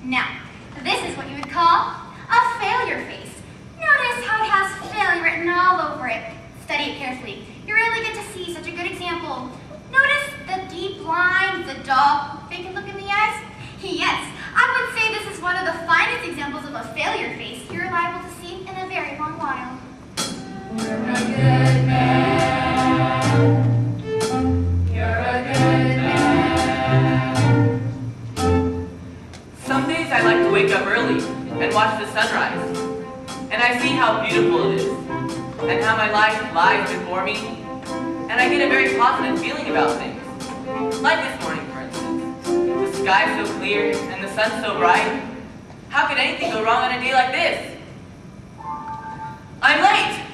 Now, this is what you would call a failure face. Notice how it has failure written all over it. Study it carefully. You really get to see such a good example. Notice the deep lines, the dull, vacant look in the eyes. Yes, I would say this is one of the finest examples of a failure face you're liable to see in a very long while. You're a good man. You're a good man. Some days I like to wake up early and watch the sunrise. And I see how beautiful it is, and how my life lies before me. And I get a very positive feeling about things. Like this morning, for instance. The sky's so clear and the sun's so bright. How could anything go wrong on a day like this? I'm late!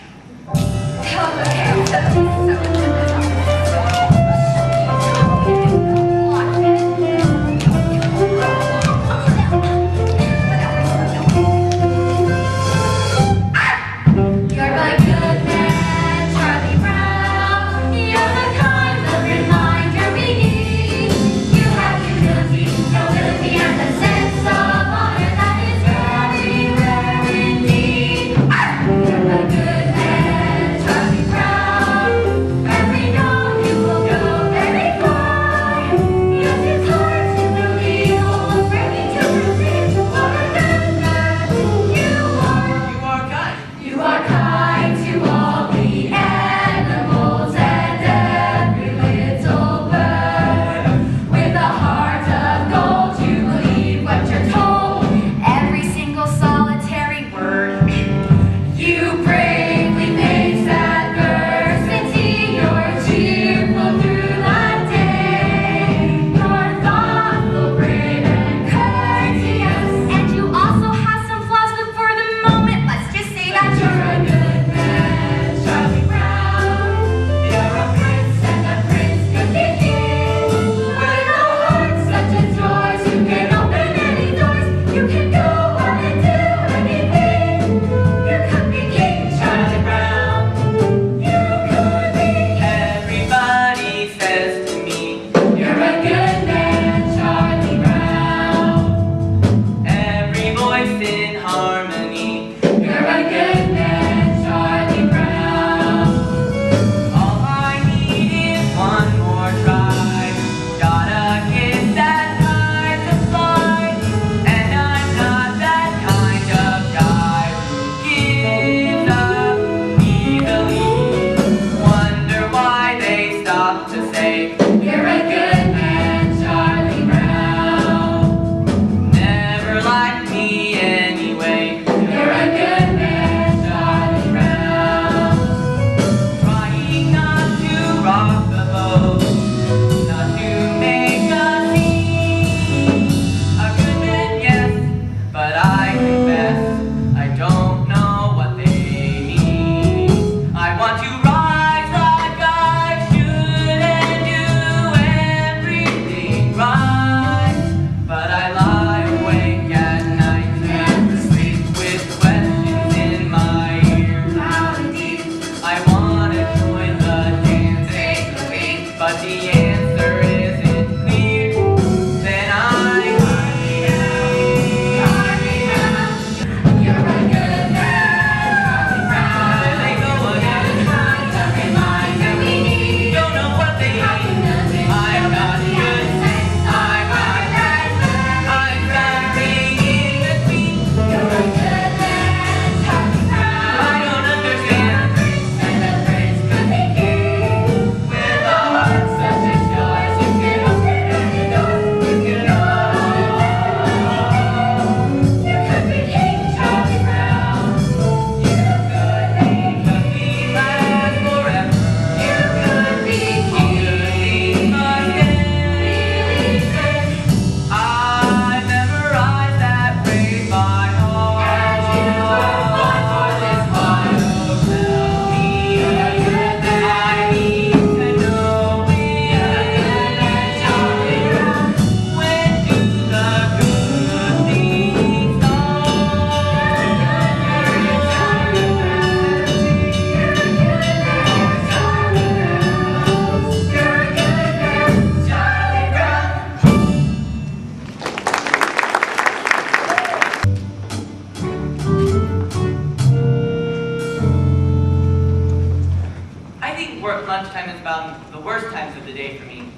lunchtime is about the worst times of the day for me.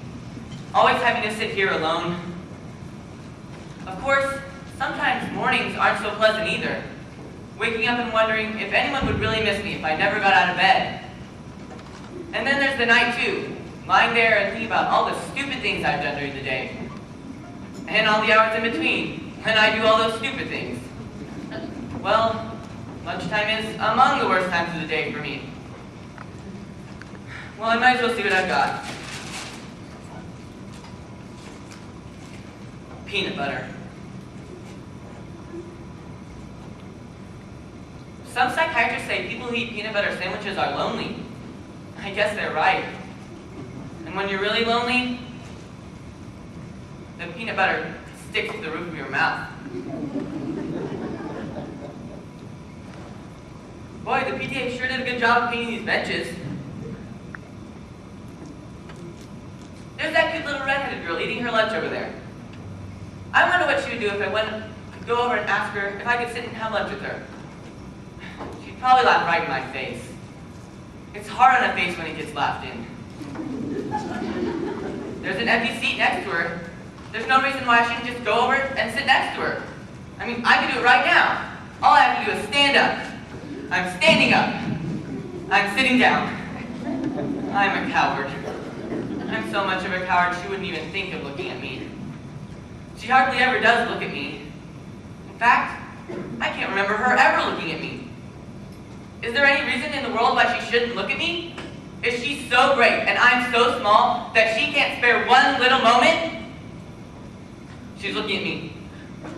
Always having to sit here alone. Of course, sometimes mornings aren't so pleasant either. Waking up and wondering if anyone would really miss me if I never got out of bed. And then there's the night too, lying there and thinking about all the stupid things I've done during the day. And all the hours in between, when I do all those stupid things. Well, lunchtime is among the worst times of the day for me. Well, I might as well see what I've got. Peanut butter. Some psychiatrists say people who eat peanut butter sandwiches are lonely. I guess they're right. And when you're really lonely, the peanut butter sticks to the roof of your mouth. Boy, the PTA sure did a good job of painting these benches. There's that cute little redheaded girl eating her lunch over there. I wonder what she would do if I could go over and ask her if I could sit and have lunch with her. She'd probably laugh right in my face. It's hard on a face when it gets laughed in. There's an empty seat next to her. There's no reason why I shouldn't just go over and sit next to her. I mean, I can do it right now. All I have to do is stand up. I'm standing up. I'm sitting down. I'm a coward. I'm so much of a coward she wouldn't even think of looking at me. She hardly ever does look at me. In fact, I can't remember her ever looking at me. Is there any reason in the world why she shouldn't look at me? Is she so great and I'm so small that she can't spare one little moment? She's looking at me.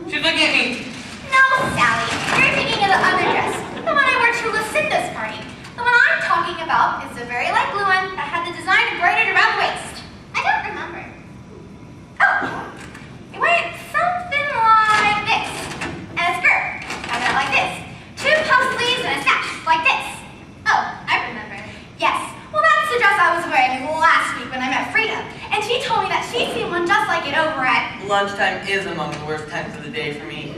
She's looking at me. No, Sally, you're thinking of the other dress. The one I wore to Lucinda's party. The one I'm talking about is the very light blue one that had the design embroidered around the waist. I don't remember. Oh, it went something like this. And a skirt. I went like this. 2 puff sleeves and a sash, like this. Oh, I remember. Yes. Well, that's the dress I was wearing last week when I met Frida. And she told me that she'd seen one just like it over at... Lunchtime is among the worst times of the day for me.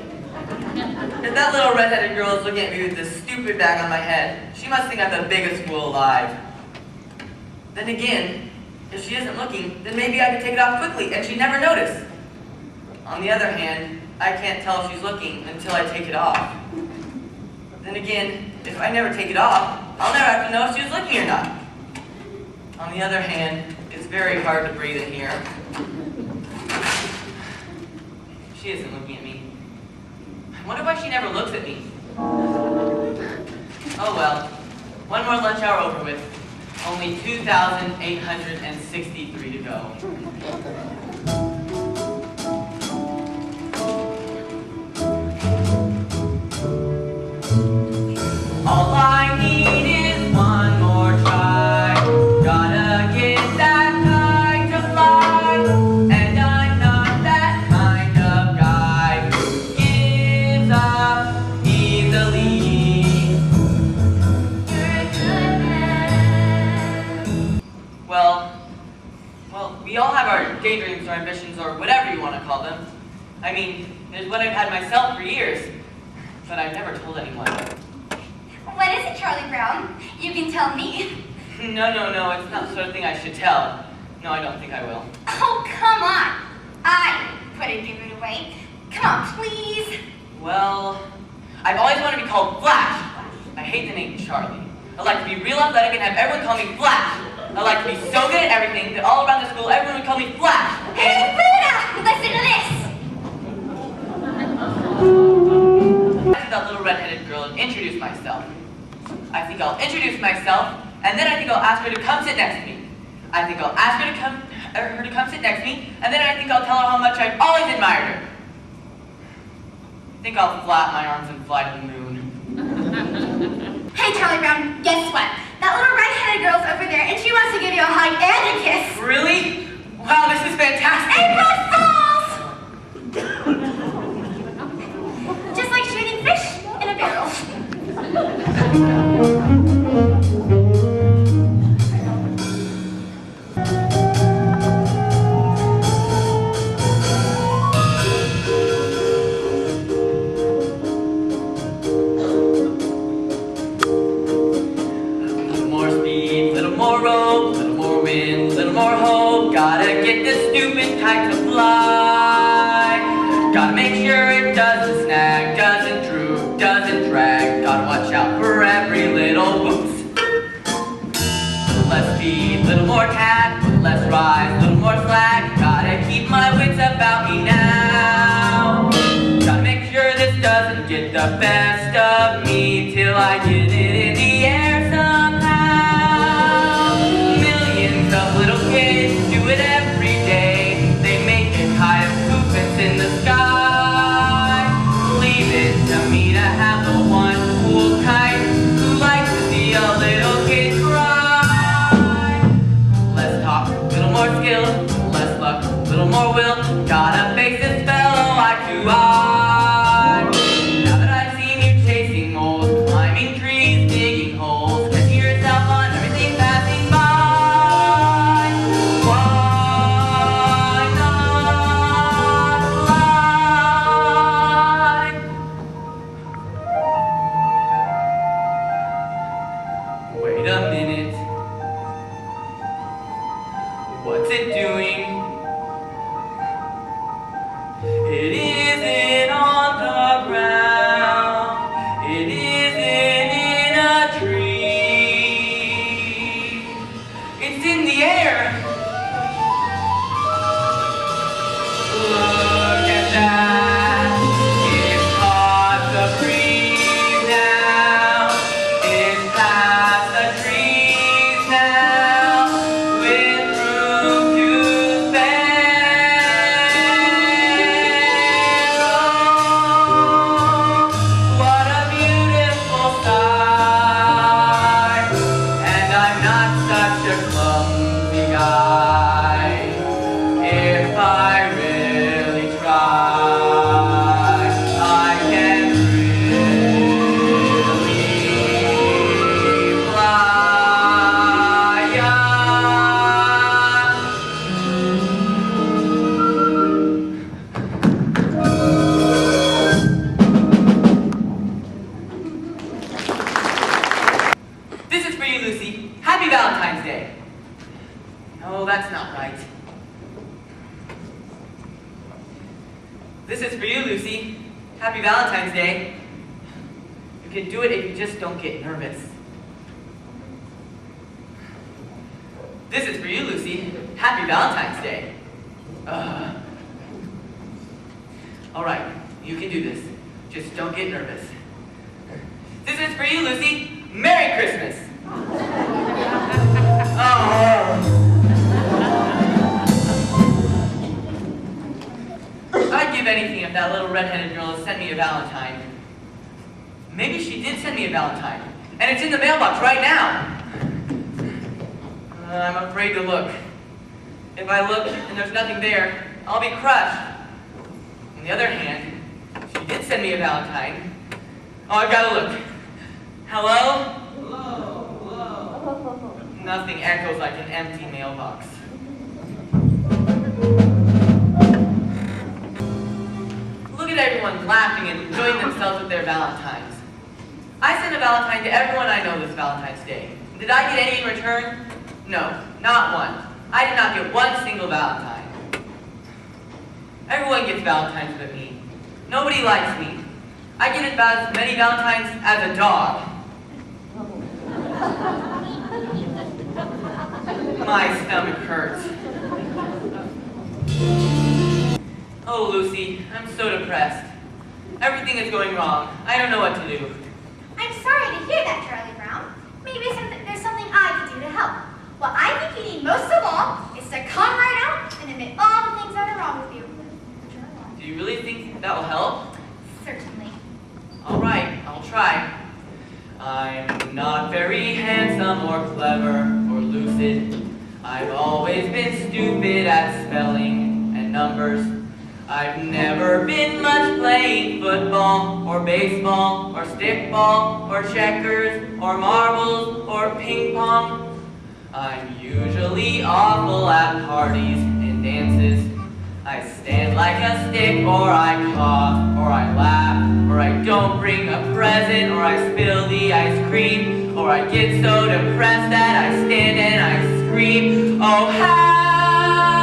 If that little redheaded girl is looking at me with this stupid bag on my head, she must think I'm the biggest fool alive. Then again, if she isn't looking, then maybe I could take it off quickly and she'd never notice. On the other hand, I can't tell if she's looking until I take it off. Then again, if I never take it off, I'll never have to know if she was looking or not. On the other hand, it's very hard to breathe in here. She isn't looking at me. I wonder why she never looks at me. Oh well, one more lunch hour over with. Only 2,863 to go. All I need is one more try. Gotta get that kite to fly. And I'm not that kind of guy who gives up easily. You're a good man. Well, we all have our daydreams or ambitions or whatever you want to call them. I mean, there's one I've had myself for years, but I've never told anyone. What is it, Charlie Brown? You can tell me. No, it's not the sort of thing I should tell. No, I don't think I will. Oh, come on. I wouldn't give it away. Come on, please. Well, I've always wanted to be called Flash. I hate the name Charlie. I'd like to be real athletic and have everyone call me Flash. I'd like to be so good at everything that all around the school everyone would call me Flash. Hey, Frida! Listen to this. I think that little redheaded girl and introduce myself. I think I'll introduce myself, and then I think I'll ask her to come sit next to me. I think I'll ask her to come sit next to me, and then I think I'll tell her how much I've always admired her. I think I'll flap my arms and fly to the moon. Hey, Charlie Brown, guess what? That little red-headed girl's over there, and she wants to give you a hug and a kiss. Really? Wow, this is fantastic. April Fools! Just like shooting fish in a barrel. Little more speed, little more rope, little sure it doesn't snag, doesn't droop, doesn't drag. Gotta watch out for every little whoops. Little less speed, little more tack, little less rise, little more slack. Gotta keep my wits about me now. Gotta make sure this doesn't get the best of me till I get it in the air somehow. Millions of little kids do it every day. They make a kite of poopins in the sky. Leave it to me to have the one cool kite who likes to see a little kid cry. Less talk, little more skill, less luck, little more will. Gotta face this fellow eye to eye. Now that I've seen you chasing moles, climbing trees, digging holes, catching yourself on everything passing by, why not fly? Wait a minute. What's it doing? It isn't on the ground. It isn't in a tree. It's in the air. Look at that. It's caught the breeze now. It's past the trees now. With room to spare. Oh, what a beautiful sight. And I'm not such a clumsy guy. If I really try, I can really fly. This is for you, Lucy. Happy Valentine's Day. No, that's not right. This is for you, Lucy. Happy Valentine's Day. You can do it if you just don't get nervous. This is for you, Lucy. Happy Valentine's Day. All right, you can do this. Just don't get nervous. This is for you, Lucy. Merry Christmas. I'd give anything if that little redheaded girl had sent me a Valentine. Maybe she did send me a Valentine, and it's in the mailbox right now. I'm afraid to look. If I look and there's nothing there, I'll be crushed. On the other hand, she did send me a Valentine. Oh, I've got to look. Hello? Hello. Nothing echoes like an empty mailbox. Look at everyone laughing and enjoying themselves with their Valentines. I sent a Valentine to everyone I know this Valentine's Day. Did I get any in return? No, not one. I did not get one single Valentine. Everyone gets Valentines but me. Nobody likes me. I get about as many Valentines as a dog. My stomach hurts. Oh, Lucy, I'm so depressed. Everything is going wrong. I don't know what to do. I'm sorry to hear that, Charlie Brown. Maybe there's something I can do to help. What I think you need most of all is to come right out and admit all the things that are wrong with you. Do you really think that will help? Certainly. All right, I'll try. I'm not very handsome or clever or lucid. I've always been stupid at spelling and numbers. I've never been much playing football or baseball or stickball or checkers or marbles or ping pong. I'm usually awful at parties and dances. I stand like a stick, or I cough, or I laugh, or I don't bring a present, or I spill the ice cream, or I get so depressed that I stand and I scream. Oh, how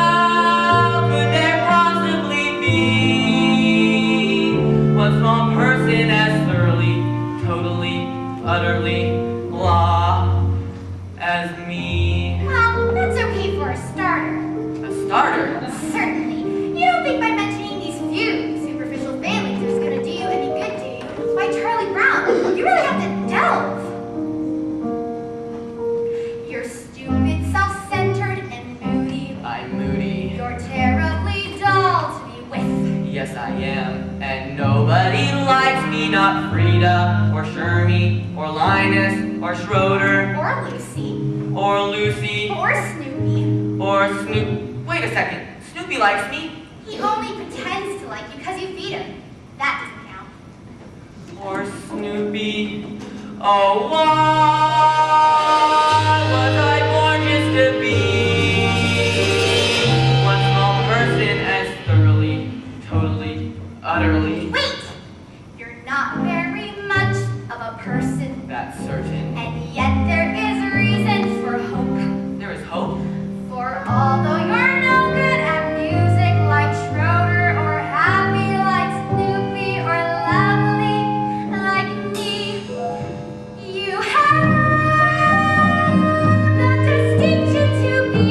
could there possibly be utterly blah as me. Well, that's okay for a starter. A starter? Certainly. You don't think by mentioning these few superficial failings is going to do you any good, do you? By Charlie Brown. You really have to delve. You're stupid, self-centered, and moody. I'm moody. You're terribly dull to be with. Yes, I am. And nobody likes me, not Frida, or Shermie, or Linus, or Schroeder, Or Lucy. or Lucy, Or Snoopy. or Snoop. Wait a second. Snoopy likes me? He only pretends to like you because you feed him. That doesn't count. Poor Snoopy. Oh, why was I born just to be one small person as thoroughly, totally, utterly? Wait! You're not very much of a person. That's certain. And yet there is reason for hope. There is hope. For although you're no good at music like Schroeder, or happy like Snoopy, or lovely like me, you have the distinction to be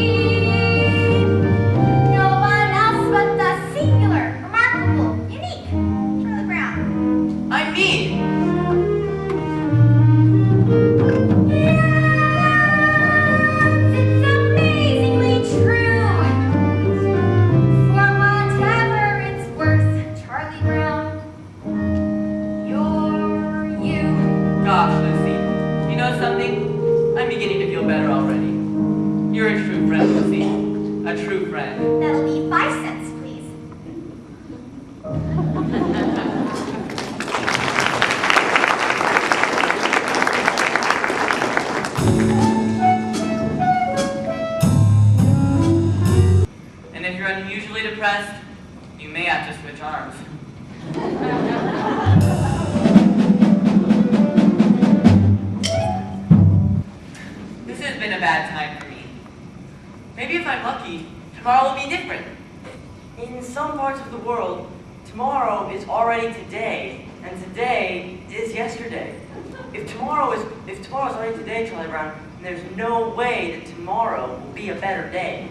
no one else but the singular, remarkable, unique Charlie Brown. I'm me. It's amazingly true. For whatever it's worth, Charlie Brown, you're you. Gosh, Lucy. You know something? I'm beginning to feel better already. You're a true friend, Lucy. A true friend. That'll be 5 cents, please. And if you're unusually depressed, you may have to switch arms. This has been a bad time for me. Maybe if I'm lucky, tomorrow will be different. In some parts of the world, tomorrow is already today, and today is yesterday. If tomorrow is already today, Charlie Brown, then there's no way that tomorrow will be a better day.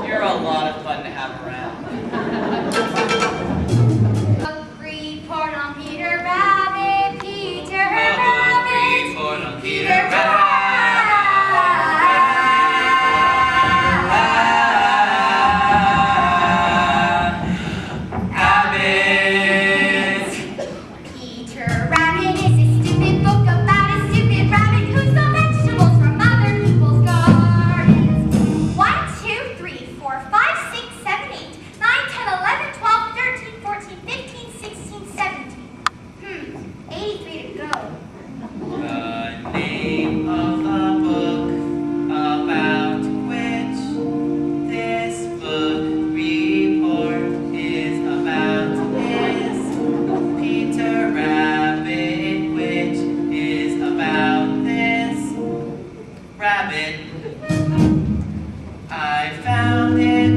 You're a lot of fun to have around. A report on Peter Rabbit, Peter Rabbit, report on Peter Peter Rabbit. Peter Rabbit is a stupid book about a stupid rabbit who stole vegetables from other people's gardens. 1, 2, 3, 4, 5, 6, 7, 8, 9, 10, 11, 12, 13, 14, 15, 16, 17. 83 to go. The name of the book about which this book report is about is Peter Rabbit, which is about this rabbit. I found it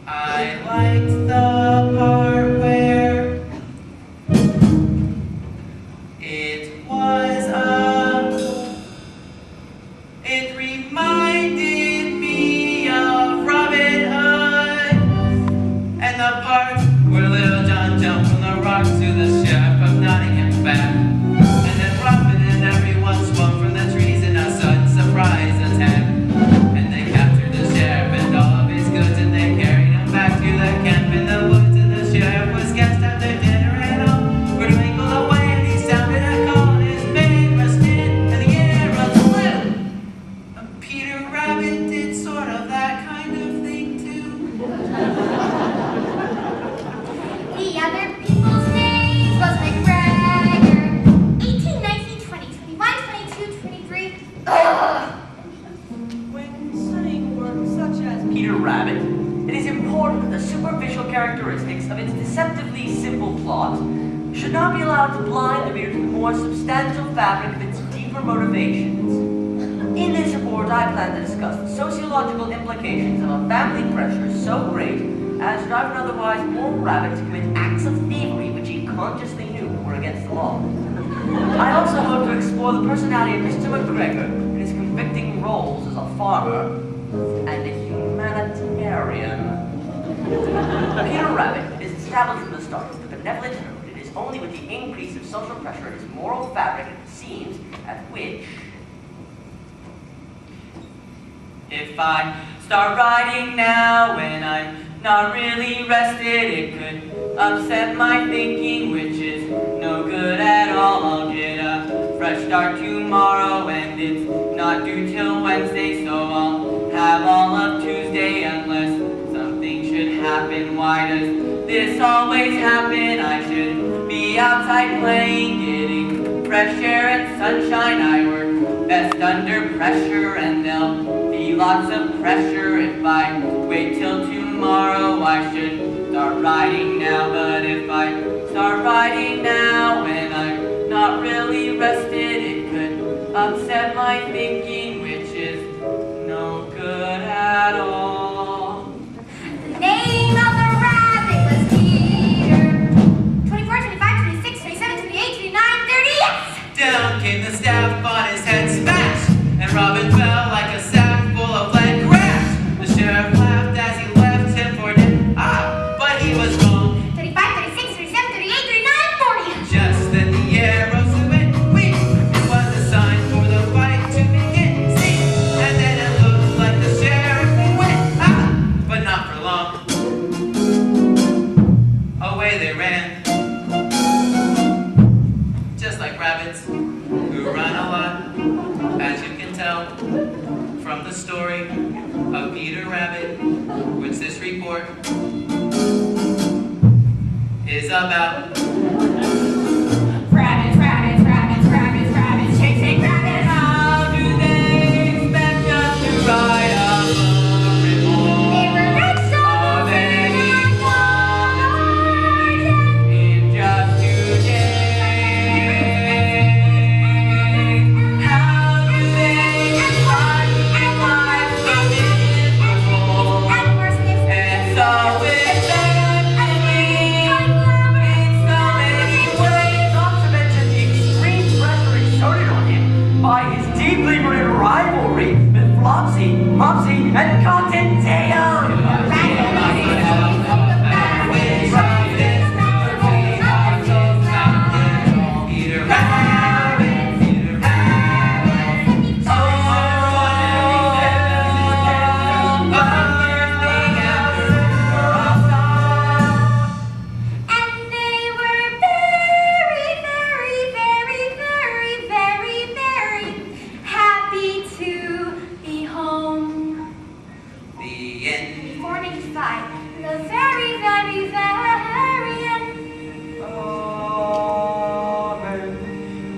I liked the part where it reminded me of Robin Hood, and the part where Little John jumped from the rock to the sheriff of Nottingham back, and then Robin and everyone swung from the trees in a sudden surprise attack, and they captured the sheriff and all of his goods, and they carried him back to the camp in the woods, and the sheriff was gassed after dinner and all were dwindled away, and he sounded a call, and his men rushed in, and the air flew. Peter Rabbit did sort of that kind of thing too. The other people's names was McGregor. 18, 19, 20, 21, 22, 23. Ugh. When studying words such as Peter Rabbit, it is important that the superficial characteristics of its deceptively simple plot should not be allowed to blind the reader to the more substantial fabric of its deeper motivations. In this report, I plan to discuss the sociological implications of a family pressure so great as to drive an otherwise moral rabbit to commit acts of thievery which he consciously knew were against the law. I also hope to explore the personality of Mr. McGregor in his convicting roles as a farmer and a humanitarian. Peter Rabbit is established from the start as the benevolent herd. It is only with the increase of social pressure in his moral fabric, it seems, at which... If I start writing now when I'm not really rested, it could upset my thinking, which is no good at all. I'll get a fresh start tomorrow and it's not due till Wednesday, so I'll have all of Tuesday unless something should happen. Why does this always happen? I should be outside playing, getting fresh air and sunshine. I work best under pressure and there'll be lots of pressure if I wait till tomorrow. I should start writing now, but if I start writing now when I'm not really rested, it could upset my thinking, which is no good at all. The name of the rabbit was Peter. 24, 25, 26, 27, 28, 29, 30, yes! Down came the staff on his head, smash! And Robin fell like a sack full of lead, crash! The sheriff laughed as he left him for dead. But he was wrong. 35, 36, 37, 38, 39, 40. Just then the air rose to it, weep. It was a sign for the fight to begin, see? And then it looked like the sheriff went, but not for long. Away they ran. Just like rabbits who run a lot, as you can tell from the story of Peter Rabbit, which this report is about. Rabbits, rabbits, rabbits, rabbits, rabbits, shake, shake, rabbits. How do they expect us to ride up a report They were red of any and quality in just 2 days? How do they try to make life so miserable? and worse than And so it's empty in so many ways. Not to mention the extreme pressure exerted on him by his deeply rooted rivalry with Flopsy, Mopsy, and Cottontail. Peter Rabbit, Peter Rabbit. And they were very, very, very, very, very, very happy to be home. The end. 495. The very, very, very end.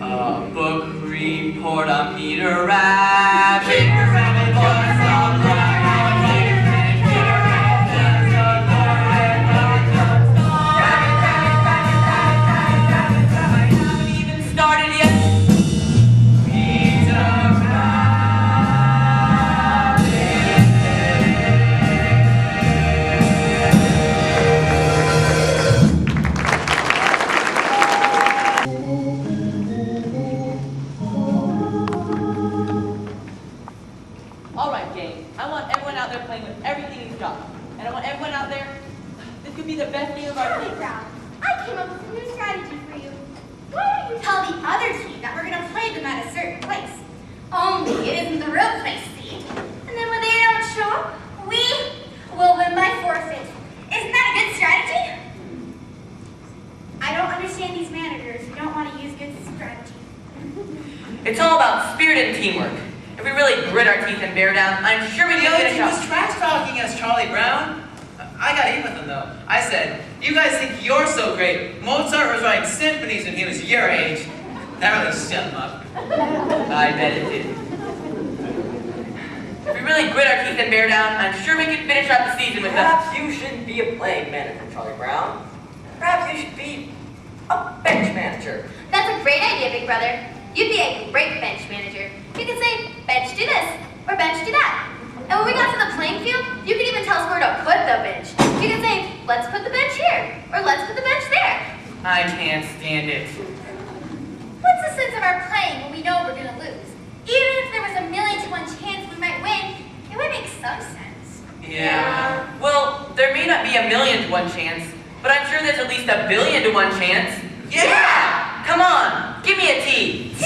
A book report on Peter Rabbit. Peter Rabbit was alright. Peter Rabbit was I haven't even started yet. Peter All right, gang. I want everyone out there playing with everything he's got. And I want everyone out there, this could be the best game of our Charlie team. Brown, I came up with a new strategy for you. Why don't you tell the other team that we're going to play them at a certain place? Only it isn't the real place, see? And then when they don't show up, we will win by forfeit. Isn't that a good strategy? I don't understand these managers who don't want to use good strategy. It's all about spirit and teamwork. If we really grit our teeth and bear down, I'm sure we The can other finish team was up. trash talking us, Charlie Brown. I got even with them though. I said, "You guys think you're so great. Mozart was writing symphonies when he was your age." That really shut him up. I bet it did. If we really grit our teeth and bear down, I'm sure we can finish out the season with us. Perhaps you shouldn't be a playing manager, Charlie Brown. Perhaps you should be a bench manager. That's a great idea, Big Brother. You'd be a great bench manager. You could say, bench do this, or bench do that. And when we got to the playing field, you could even tell us where to put the bench. You could say, let's put the bench here, or let's put the bench there. I can't stand it. What's the sense of our playing when we know we're gonna lose? Even if there was a 1,000,000 to 1 chance we might win, it would make some sense. Yeah. Well, there may not be a 1,000,000 to 1 chance, but I'm sure there's at least a 1,000,000,000 to 1 chance. Yeah! Come on, give me a T. T!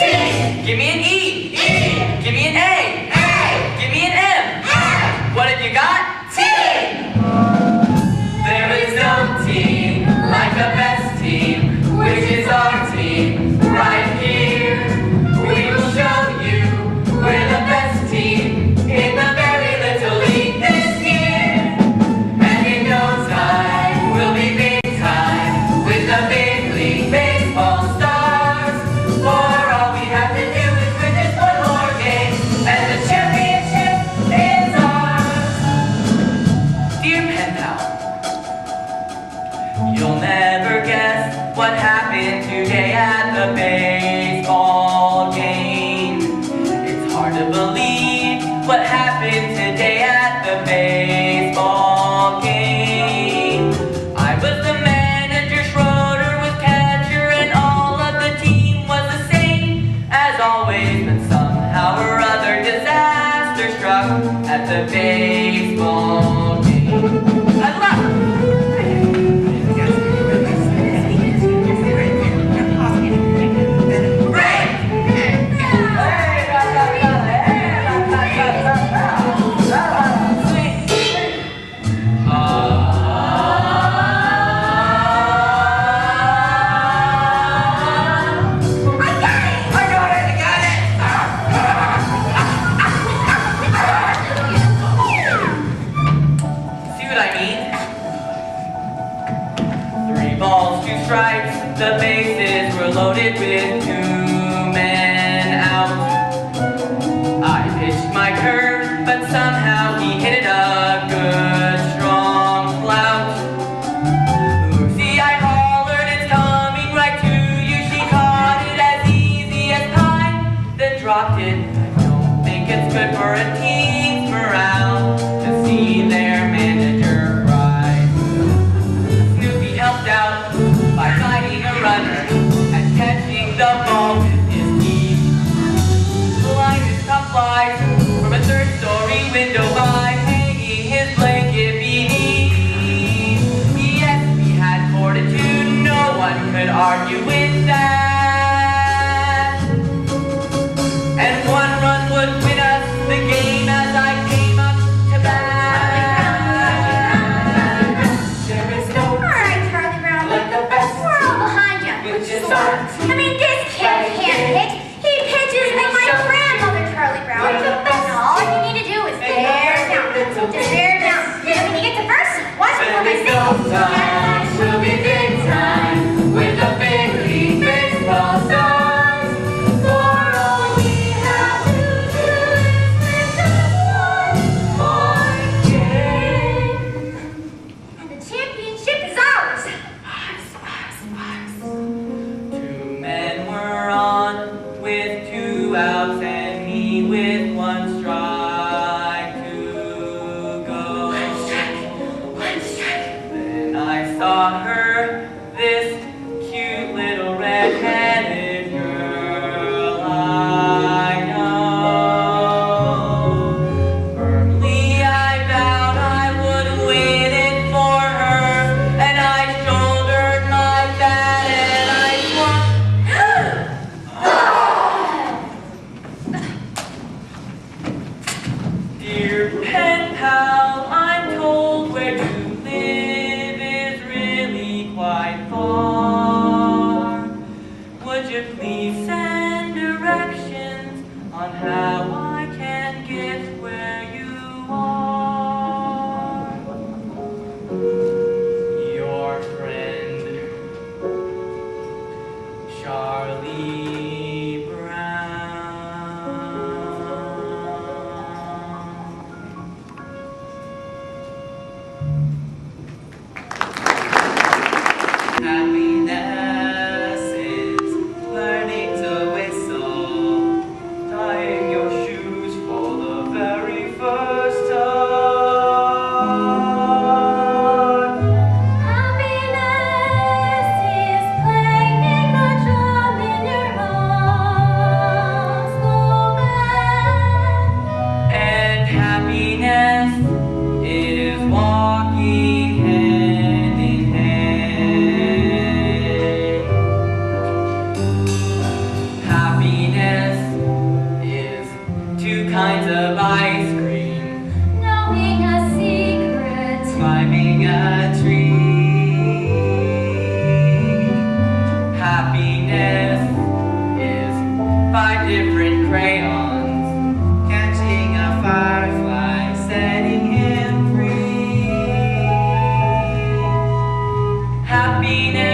Give me an E. E! Give me an A. A! Give me an M. M! What have you got? T! There is no team like the best team, which is our team right here. We will show you we're the best team in the very little league this year. And in no time, we'll be big time with the big league baseball stars. For all we have to do is win this one more game, and the championship is ours. Dear pen pal, you'll never guess what happened today at the baseball game. It's hard to believe what happened today at the baseball game. I was the manager, Schroeder was catcher, and all of the team was the same as always. But somehow or other, disaster struck at the baseball game. I love strikes, the bases were loaded with 2 men out. I pitched my curve, but somehow he hit it a good, strong clout. Lucy, I hollered, it's coming right to you. She caught it as easy as pie, then dropped it. I don't think it's good for a team's morale to see their manager cry. Snoopy helped out by finding a runner and catching the ball with his teeth. The line is top flies from a 3rd-story window by hanging his blanket beneath. Yes, we had fortitude, no one could argue with that. And 1 run would win us the game as I came up to bat. There is no All right, Charlie Brown. like the best, We're all behind you. which is our I mean, this kid can't pitch. He pitches like my grandmother, Charlie Brown. And all you need to do is bear down. Just bear down. And when you get to first, watch me for my time, we'll be big time with the big league baseball stars. For all we have to do is win just one more game. And the championship is ours. 2 men were on with 2 outs and me with 1 strike to go. Then I saw her, this cute little red-headed girl I know. Firmly I vowed I would win it for her, and I shouldered my bat and I swung. Dear pen pal, I'm told where you live is really quite far. Would you please send directions on how I can get where you are? Your friend, Charlie Brown. Happiness is learning to whistle, tying your shoes for the very first time. Happiness is happiness.